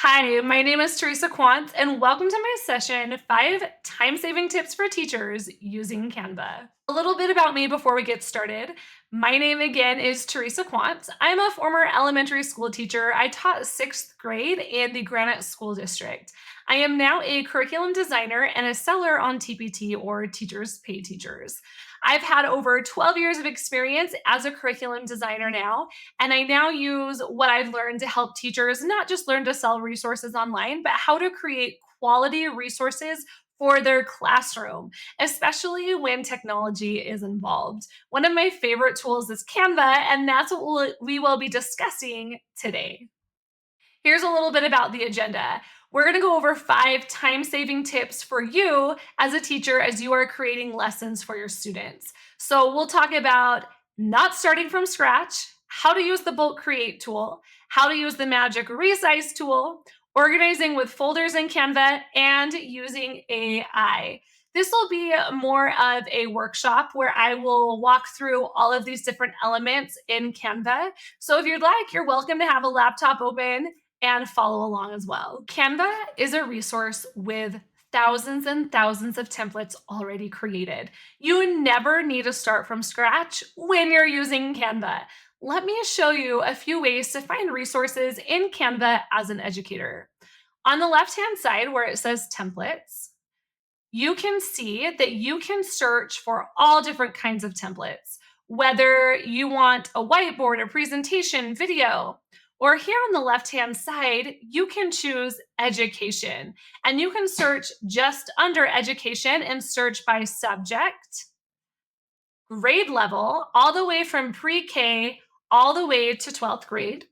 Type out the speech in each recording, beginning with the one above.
Hi, my name is Teresa Quant, and welcome to my session, 5 time-saving tips for teachers using Canva. A little bit about me before we get started. My name again is Teresa Quant. I'm a former elementary school teacher. I taught 6th grade in the Granite School District. I am now a curriculum designer and a seller on TPT, or Teachers Pay Teachers. I've had over 12 years of experience as a curriculum designer now, and I now use what I've learned to help teachers not just learn to sell resources online, but how to create quality resources for their classroom, especially when technology is involved. One of my favorite tools is Canva, and that's what we will be discussing today. Here's a little bit about the agenda. We're going to go over 5 time-saving tips for you as a teacher as you are creating lessons for your students. So we'll talk about not starting from scratch, how to use the bulk create tool, how to use the magic resize tool, organizing with folders in Canva, and using AI. This will be more of a workshop where I will walk through all of these different elements in Canva. So if you'd like, you're welcome to have a laptop open and follow along as well. Canva is a resource with thousands and thousands of templates already created. You never need to start from scratch when you're using Canva. Let me show you a few ways to find resources in Canva as an educator. On the left-hand side where it says templates, you can see that you can search for all different kinds of templates, whether you want a whiteboard, a presentation, video, or here on the left-hand side, you can choose education, and you can search just under education and search by subject, grade level, all the way from pre-K all the way to 12th grade.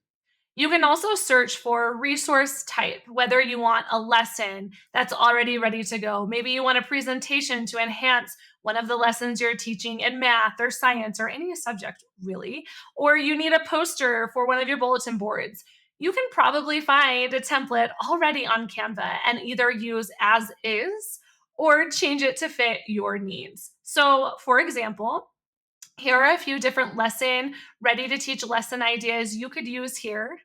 You can also search for resource type, whether you want a lesson that's already ready to go. Maybe you want a presentation to enhance one of the lessons you're teaching in math or science or any subject, really. Or you need a poster for one of your bulletin boards. You can probably find a template already on Canva and either use as is or change it to fit your needs. So, for example, here are a few different ready to teach lesson ideas you could use here.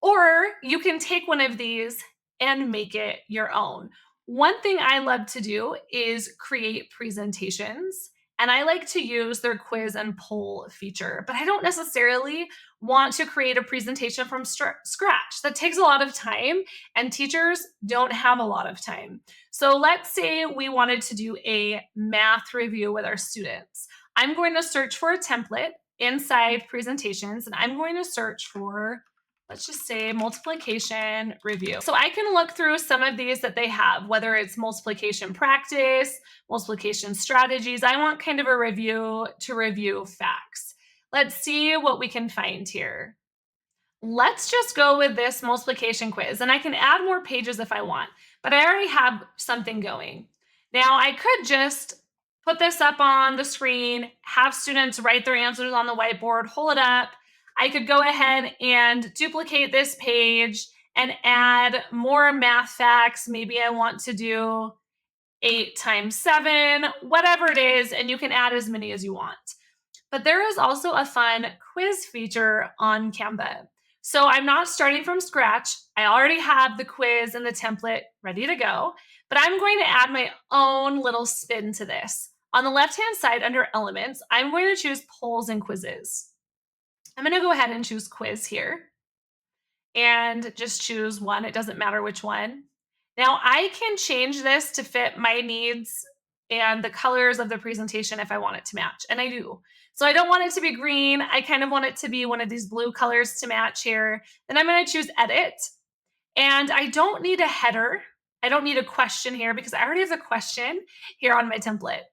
Or you can take one of these and make it your own. One thing I love to do is create presentations, and I like to use their quiz and poll feature, but I don't necessarily want to create a presentation from scratch. That takes a lot of time, and teachers don't have a lot of time. So let's say we wanted to do a math review with our students. I'm going to search for a template inside presentations, and I'm going to search for, let's just say, multiplication review. So I can look through some of these that they have, whether it's multiplication practice, multiplication strategies. I want kind of a review to review facts. Let's see what we can find here. Let's just go with this multiplication quiz, and I can add more pages if I want, but I already have something going. Now I could just put this up on the screen, have students write their answers on the whiteboard, hold it up. I could go ahead and duplicate this page and add more math facts. Maybe I want to do 8 times 7, whatever it is, and you can add as many as you want. But there is also a fun quiz feature on Canva. So I'm not starting from scratch. I already have the quiz and the template ready to go, but I'm going to add my own little spin to this. On the left-hand side under elements, I'm going to choose polls and quizzes. I'm going to go ahead and choose quiz here and just choose one. It doesn't matter which one. Now I can change this to fit my needs and the colors of the presentation if I want it to match, and I do. So I don't want it to be green. I kind of want it to be one of these blue colors to match here. Then I'm going to choose edit, and I don't need a header. I don't need a question here because I already have the question here on my template.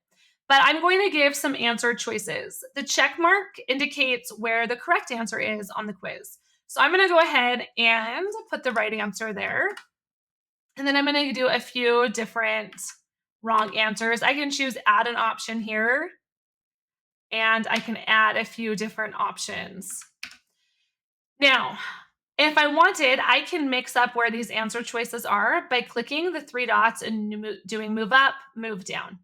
But I'm going to give some answer choices. The check mark indicates where the correct answer is on the quiz. So I'm going to go ahead and put the right answer there. And then I'm going to do a few different wrong answers. I can choose add an option here, and I can add a few different options. Now, if I wanted, I can mix up where these answer choices are by clicking the 3 dots and doing move up, move down.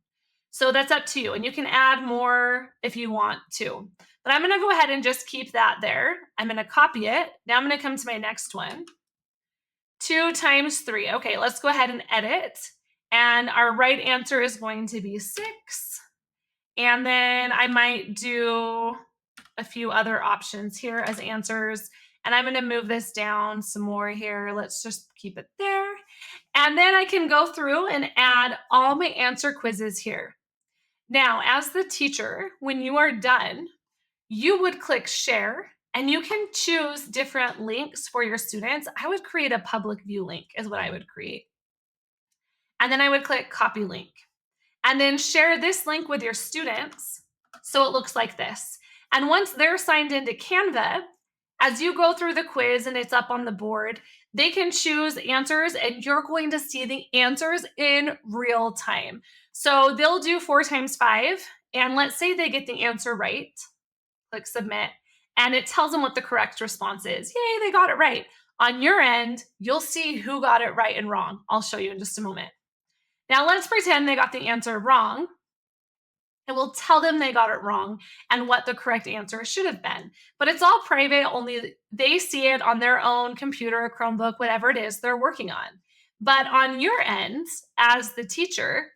So that's up to you, and you can add more if you want to. But I'm going to go ahead and just keep that there. I'm going to copy it. Now I'm going to come to my next one. 2 times 3. Okay, let's go ahead and edit. And our right answer is going to be 6. And then I might do a few other options here as answers. And I'm going to move this down some more here. Let's just keep it there. And then I can go through and add all my answer quizzes here. Now, as the teacher, when you are done, you would click share and you can choose different links for your students. I would create a public view link is what I would create. And then I would click copy link and then share this link with your students. So it looks like this. And once they're signed into Canva, as you go through the quiz and it's up on the board, they can choose answers and you're going to see the answers in real time. So they'll do 4 times 5. And let's say they get the answer right. Click submit. And it tells them what the correct response is. Yay, they got it right. On your end, you'll see who got it right and wrong. I'll show you in just a moment. Now let's pretend they got the answer wrong. It will tell them they got it wrong and what the correct answer should have been. But it's all private, only they see it on their own computer, Chromebook, whatever it is they're working on. But on your end, as the teacher,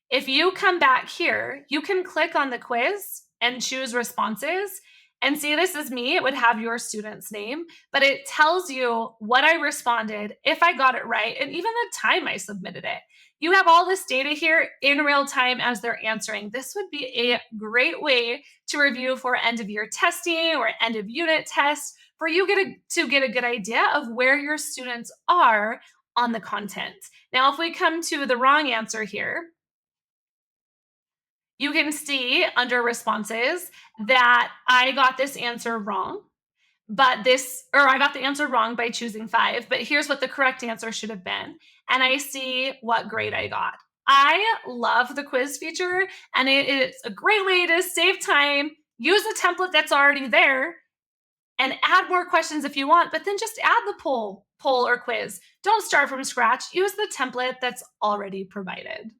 if you come back here, you can click on the quiz and choose responses. And see, this is me. It would have your student's name, but it tells you what I responded, if I got it right, and even the time I submitted it. You have all this data here in real time as they're answering. This would be a great way to review for end of year testing or end of unit test for you to get a good idea of where your students are on the content. Now, if we come to the wrong answer here, you can see under responses that I got this answer wrong, I got the answer wrong by choosing 5, but here's what the correct answer should have been. And I see what grade I got. I love the quiz feature, and it is a great way to save time, use a template that's already there, and add more questions if you want, but then just add the poll or quiz. Don't start from scratch. Use the template that's already provided.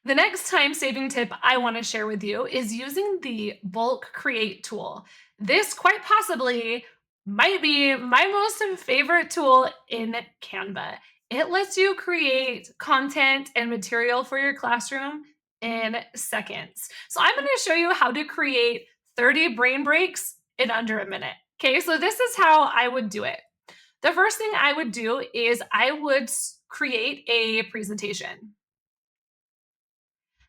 The next time-saving tip I want to share with you is using the bulk create tool. This quite possibly might be my most favorite tool in Canva. It lets you create content and material for your classroom in seconds. So I'm going to show you how to create 30 brain breaks in under a minute. Okay, so this is how I would do it. The first thing I would do is I would create a presentation.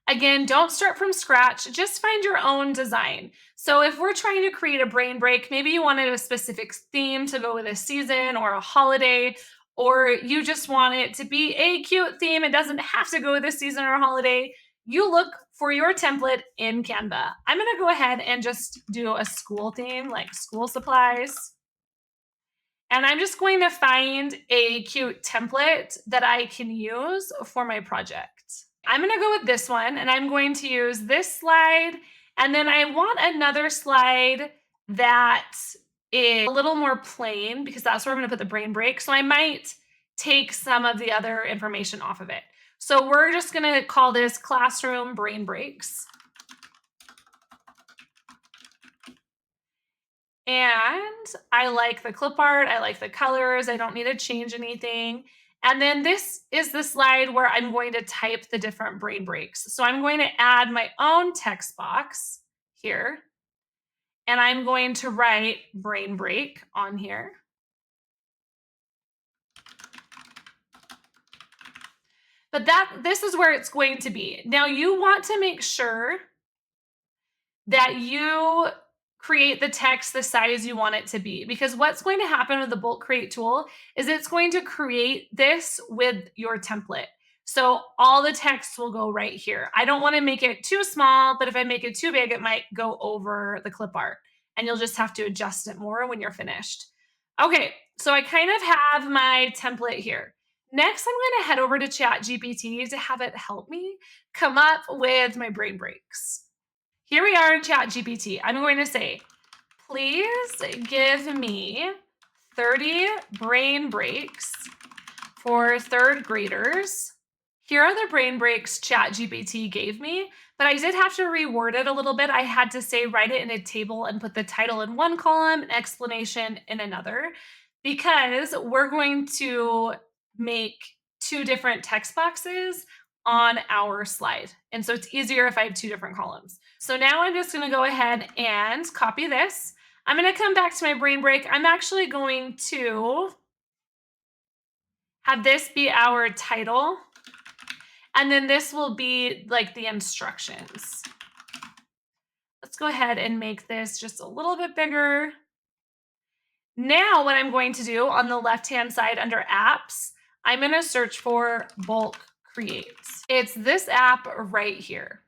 Again, don't start from scratch, just find your own design. So if we're trying to create a brain break, maybe you wanted a specific theme to go with a season or a holiday, or you just want it to be a cute theme. It doesn't have to go with a season or a holiday. You look for your template in Canva. I'm gonna go ahead and just do a school theme, like school supplies. And I'm just going to find a cute template that I can use for my project. I'm going to go with this one, and I'm going to use this slide. And then I want another slide that is a little more plain because that's where I'm going to put the brain break. So I might take some of the other information off of it. So we're just going to call this classroom brain breaks. And I like the clip art. I like the colors. I don't need to change anything. And then this is the slide where I'm going to type the different brain breaks. So I'm going to add my own text box here. And I'm going to write brain break on here. But this is where it's going to be. Now you want to make sure that you create the text the size you want it to be, because what's going to happen with the bulk create tool is it's going to create this with your template. So all the text will go right here. I don't want to make it too small, but if I make it too big, it might go over the clip art and you'll just have to adjust it more when you're finished. Okay, so I kind of have my template here. Next, I'm going to head over to ChatGPT to have it help me come up with my brain breaks. Here we are in ChatGPT. I'm going to say, please give me 30 brain breaks for third graders. Here are the brain breaks ChatGPT gave me, but I did have to reword it a little bit. I had to say, write it in a table and put the title in one column, an explanation in another, because we're going to make two different text boxes on our slide. And so it's easier if I have two different columns. So now I'm just going to go ahead and copy this. I'm going to come back to my brain break. I'm actually going to have this be our title. And then this will be like the instructions. Let's go ahead and make this just a little bit bigger. Now what I'm going to do on the left-hand side under apps, I'm going to search for bulk creates. It's this app right here.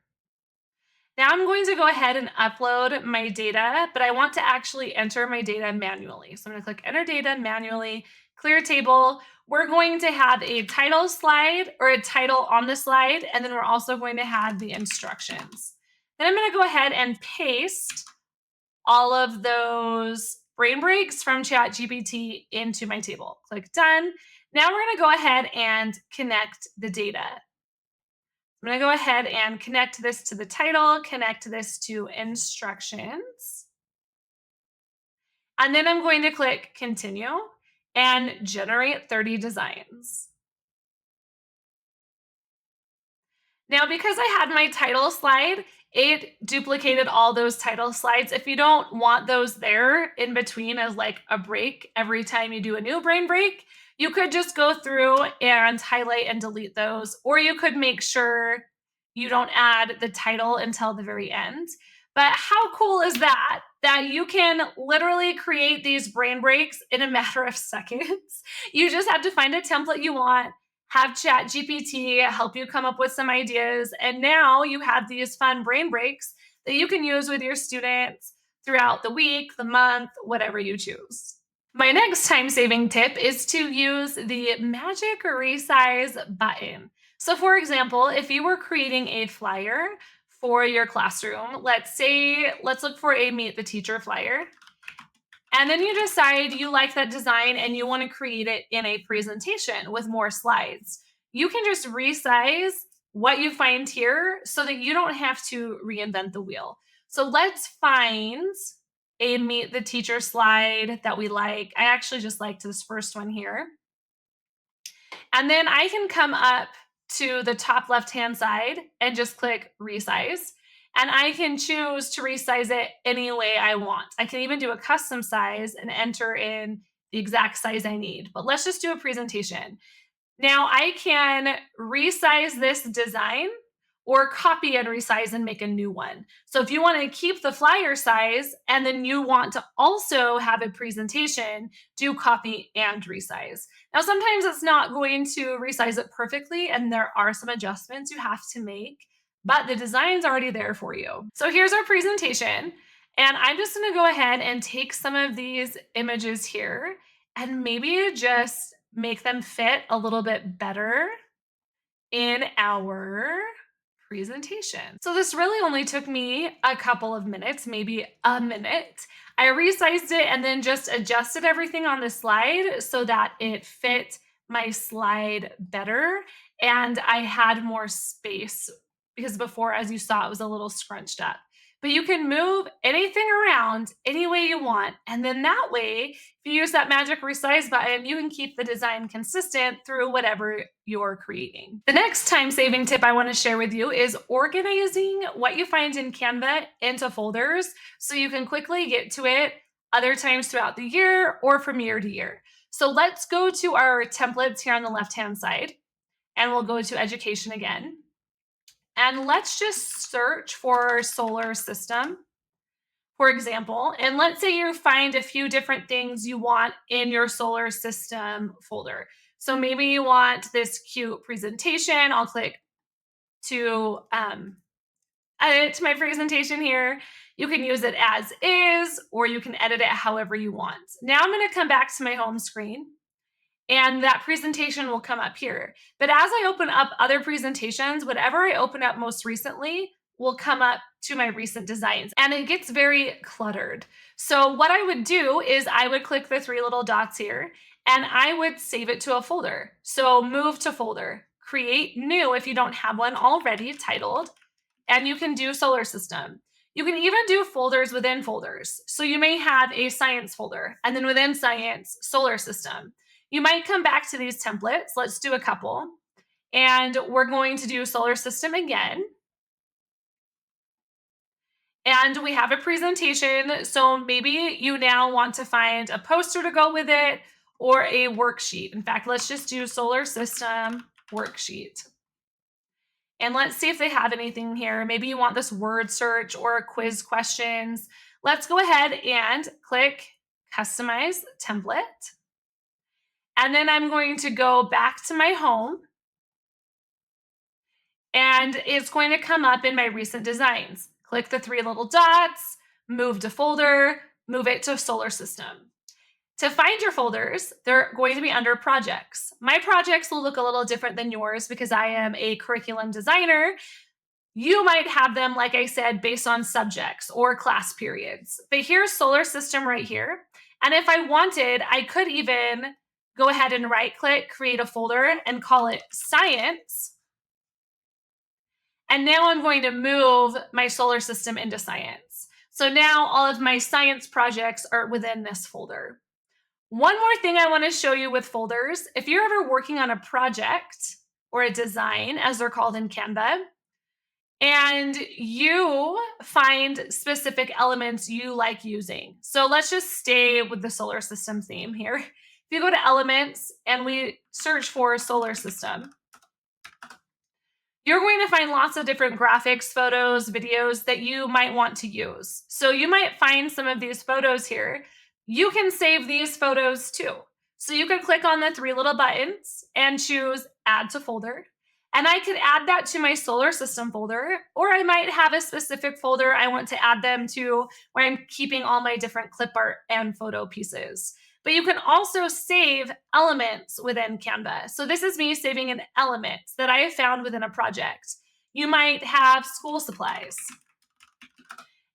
Now I'm going to go ahead and upload my data, but I want to actually enter my data manually. So I'm going to click enter data manually, clear table. We're going to have a title slide or a title on the slide, and then we're also going to have the instructions. Then I'm going to go ahead and paste all of those brain breaks from ChatGPT into my table. Click done. Now we're going to go ahead and connect the data. I'm going to go ahead and connect this to the title, connect this to instructions. And then I'm going to click continue and generate 30 designs. Now, because I had my title slide, it duplicated all those title slides. If you don't want those there in between as like a break every time you do a new brain break, you could just go through and highlight and delete those, or you could make sure you don't add the title until the very end. But how cool is that? That you can literally create these brain breaks in a matter of seconds. You just have to find a template you want, have ChatGPT help you come up with some ideas, and now you have these fun brain breaks that you can use with your students throughout the week, the month, whatever you choose. My next time-saving tip is to use the magic resize button. So for example, if you were creating a flyer for your classroom, let's look for a Meet the Teacher flyer. And then you decide you like that design and you want to create it in a presentation with more slides. You can just resize what you find here so that you don't have to reinvent the wheel. So let's find a Meet the Teacher slide that we like. I actually just liked this first one here. And then I can come up to the top left-hand side and just click resize. And I can choose to resize it any way I want. I can even do a custom size and enter in the exact size I need. But let's just do a presentation. Now I can resize this design or copy and resize and make a new one. So if you want to keep the flyer size and then you want to also have a presentation, do copy and resize. Now, sometimes it's not going to resize it perfectly and there are some adjustments you have to make, but the design's already there for you. So here's our presentation. And I'm just going to go ahead and take some of these images here and maybe just make them fit a little bit better in our presentation. So this really only took me a couple of minutes, maybe a minute. I resized it and then just adjusted everything on the slide so that it fit my slide better and I had more space because before, as you saw, it was a little scrunched up. But you can move anything around any way you want. And then that way, if you use that magic resize button, you can keep the design consistent through whatever you're creating. The next time-saving tip I want to share with you is organizing what you find in Canva into folders so you can quickly get to it other times throughout the year or from year to year. So let's go to our templates here on the left-hand side, and we'll go to education again. And let's just search for solar system, for example. And let's say you find a few different things you want in your solar system folder. So maybe you want this cute presentation. I'll click to edit my presentation here. You can use it as is, or you can edit it however you want. Now I'm going to come back to my home screen. And that presentation will come up here. But as I open up other presentations, whatever I open up most recently will come up to my recent designs. And it gets very cluttered. So what I would do is I would click the three little dots here and I would save it to a folder. So move to folder, create new if you don't have one already titled, and you can do solar system. You can even do folders within folders. So you may have a science folder, and then within science, solar system. You might come back to these templates. Let's do a couple. And we're going to do solar system again. And we have a presentation. So maybe you now want to find a poster to go with it or a worksheet. In fact, let's just do solar system worksheet. And let's see if they have anything here. Maybe you want this word search or quiz questions. Let's go ahead and click customize template. And then I'm going to go back to my home, and it's going to come up in my recent designs. Click the three little dots, move to folder, move it to solar system. To find your folders, they're going to be under projects. My projects will look a little different than yours because I am a curriculum designer. You might have them, like I said, based on subjects or class periods. But here's solar system right here. And if I wanted, I could even go ahead and right click, create a folder, and call it science. And now I'm going to move my solar system into science. So now all of my science projects are within this folder. One more thing I want to show you with folders, if you're ever working on a project or a design, as they're called in Canva, and you find specific elements you like using. So let's just stay with the solar system theme here. If you go to elements and we search for solar system, you're going to find lots of different graphics, photos, videos that you might want to use. So you might find some of these photos here. You can save these photos too. So you could click on the three little buttons and choose add to folder. And I could add that to my solar system folder, or I might have a specific folder I want to add them to where I'm keeping all my different clip art and photo pieces. But you can also save elements within Canva. So this is me saving an element that I have found within a project. You might have school supplies,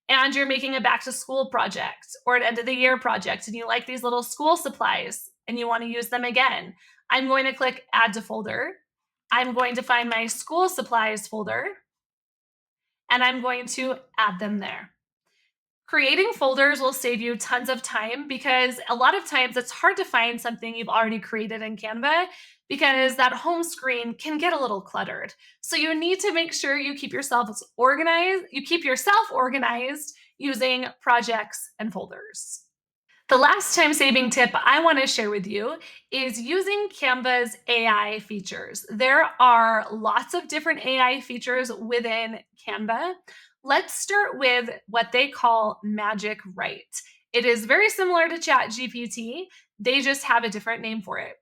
and you're making a back to school project or an end of the year project, and you like these little school supplies and you want to use them again. I'm going to click add to folder. I'm going to find my school supplies folder, and I'm going to add them there. Creating folders will save you tons of time because a lot of times it's hard to find something you've already created in Canva because that home screen can get a little cluttered. So you need to make sure you keep yourself organized, using projects and folders. The last time saving tip I want to share with you is using Canva's AI features. There are lots of different AI features within Canva. Let's start with what they call Magic Write. It is very similar to ChatGPT. They just have a different name for it.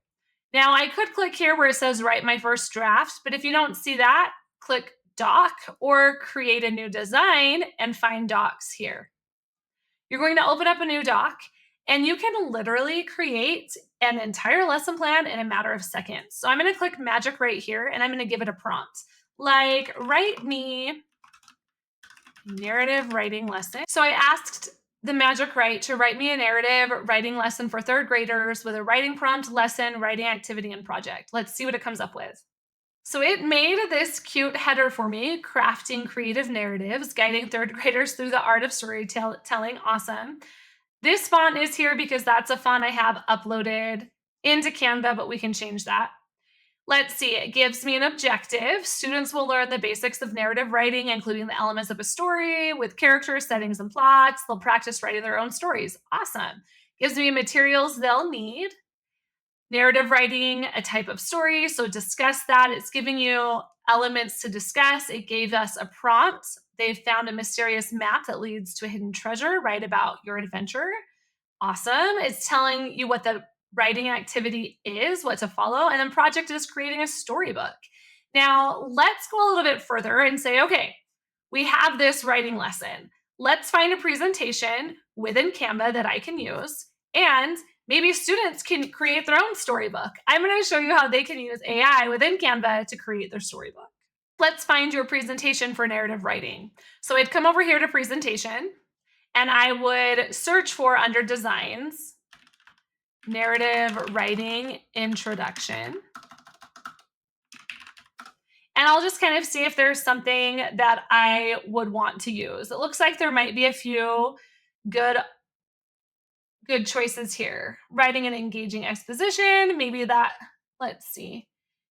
Now, I could click here where it says write my first draft, but if you don't see that, click Doc or create a new design and find Docs here. You're going to open up a new doc, and you can literally create an entire lesson plan in a matter of seconds. So I'm going to click Magic right here, and I'm going to give it a prompt like write me narrative writing lesson. So I asked the Magic Write to write me a narrative writing lesson for third graders with a writing prompt, lesson, writing activity, and project. Let's see what it comes up with. So it made this cute header for me, crafting creative narratives, guiding third graders through the art of storytelling. Awesome. This font is here because that's a font I have uploaded into Canva, but we can change that. Let's see, it gives me an objective. Students will learn the basics of narrative writing, including the elements of a story with characters, settings, and plots. They'll practice writing their own stories. Awesome. Gives me materials they'll need. Narrative writing, a type of story, so discuss that. It's giving you elements to discuss. It gave us a prompt. They've found a mysterious map that leads to a hidden treasure. Write about your adventure. Awesome. It's telling you what the writing activity is, what to follow, and then project is creating a storybook. Now, let's go a little bit further and say, okay, we have this writing lesson. Let's find a presentation within Canva that I can use, and maybe students can create their own storybook. I'm going to show you how they can use AI within Canva to create their storybook. Let's find your presentation for narrative writing. So I'd come over here to presentation, and I would search for under designs, narrative writing introduction. And I'll just kind of see if there's something that I would want to use. It looks like there might be a few good good choices here. Writing an engaging exposition, maybe that, let's see,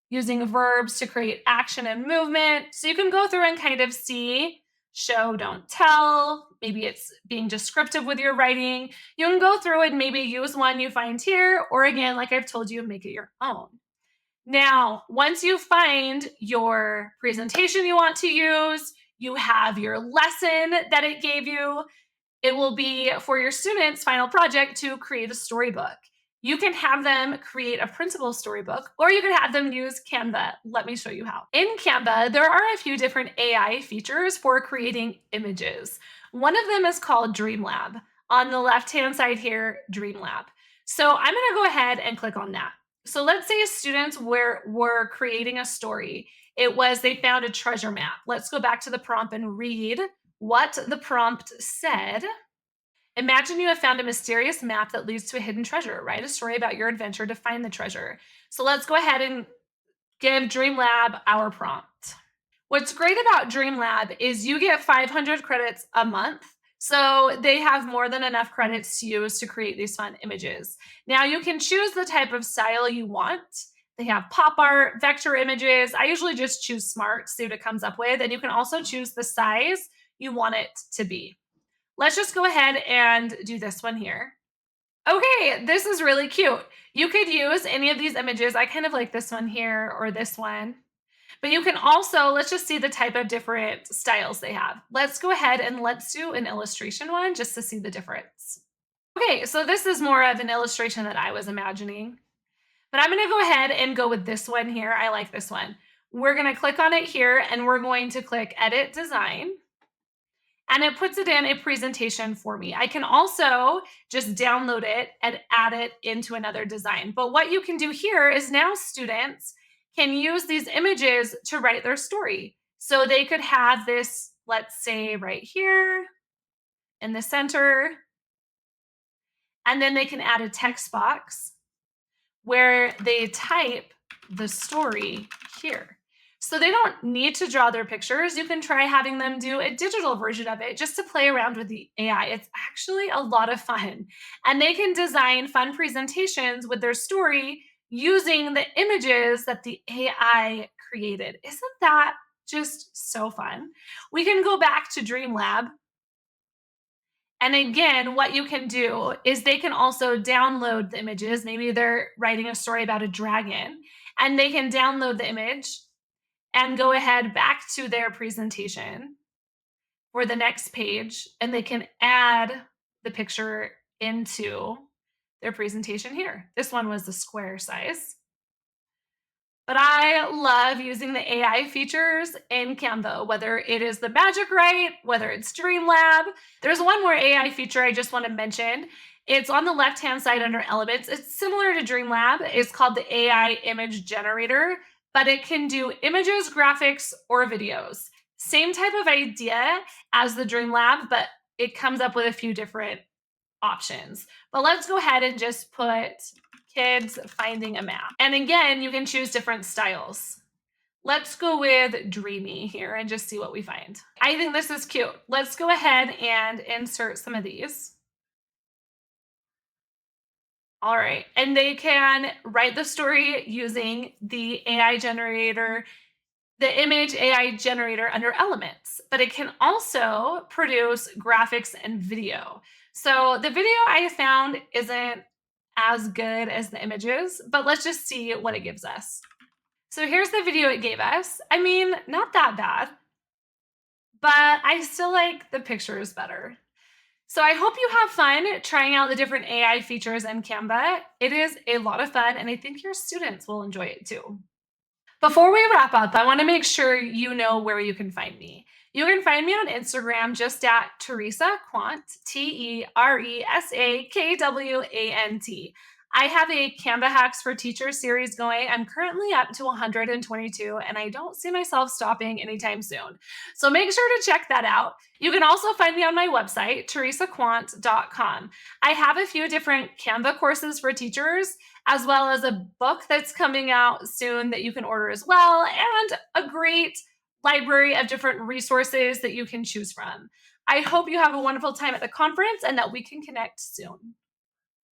using verbs to create action and movement. So you can go through and kind of see show, don't tell. Maybe it's being descriptive with your writing. You can go through and maybe use one you find here, or again, like I've told you, make it your own. Now, once you find your presentation you want to use, you have your lesson that it gave you, it will be for your students' final project to create a storybook. You can have them create a printable storybook, or you can have them use Canva. Let me show you how. In Canva, there are a few different AI features for creating images. One of them is called Dreamlab. On the left-hand side here, Dreamlab. So I'm gonna go ahead and click on that. So let's say students were creating a story. It was they found a treasure map. Let's go back to the prompt and read what the prompt said. Imagine you have found a mysterious map that leads to a hidden treasure. Write a story about your adventure to find the treasure. So let's go ahead and give Dreamlab our prompt. What's great about Dreamlab is you get 500 credits a month. So they have more than enough credits to use to create these fun images. Now you can choose the type of style you want. They have pop art, vector images. I usually just choose smart, see what it comes up with. And you can also choose the size you want it to be. Let's just go ahead and do this one here. Okay, this is really cute. You could use any of these images. I kind of like this one here or this one. But you can also, let's just see the type of different styles they have. Let's go ahead and let's do an illustration one just to see the difference. Okay, so this is more of an illustration that I was imagining. But I'm gonna go ahead and go with this one here. I like this one. We're gonna click on it here and we're going to click Edit Design. And it puts it in a presentation for me. I can also just download it and add it into another design. But what you can do here is now students can use these images to write their story. So they could have this, let's say right here in the center, and then they can add a text box where they type the story here. So they don't need to draw their pictures. You can try having them do a digital version of it just to play around with the AI. It's actually a lot of fun. And they can design fun presentations with their story using the images that the AI created. Isn't that just so fun? We can go back to Dreamlab. And again, what you can do is they can also download the images. Maybe they're writing a story about a dragon, and they can download the image and go ahead back to their presentation for the next page, and they can add the picture into their presentation here. This one was the square size. But I love using the AI features in Canva, whether it is the Magic Write, whether it's Dreamlab. There's one more AI feature I just want to mention. It's on the left-hand side under Elements. It's similar to Dreamlab. It's called the AI Image Generator, but it can do images, graphics, or videos. Same type of idea as the Dreamlab, but it comes up with a few different options. But let's go ahead and just put kids finding a map. And again, you can choose different styles. Let's go with dreamy here and just see what we find. I think this is cute. Let's go ahead and insert some of these. All right, and they can write the story using the AI generator, the image AI generator under Elements, but it can also produce graphics and video. So the video I found isn't as good as the images, but let's just see what it gives us. So here's the video it gave us. I mean, not that bad, but I still like the pictures better. So I hope you have fun trying out the different AI features in Canva. It is a lot of fun, and I think your students will enjoy it too. Before we wrap up, I want to make sure you know where you can find me. You can find me on Instagram just at Teresa Quant, TeresaKwant. I have a Canva Hacks for Teachers series going. I'm currently up to 122, and I don't see myself stopping anytime soon. So make sure to check that out. You can also find me on my website, teresaquant.com. I have a few different Canva courses for teachers, as well as a book that's coming out soon that you can order as well, and a great library of different resources that you can choose from. I hope you have a wonderful time at the conference and that we can connect soon.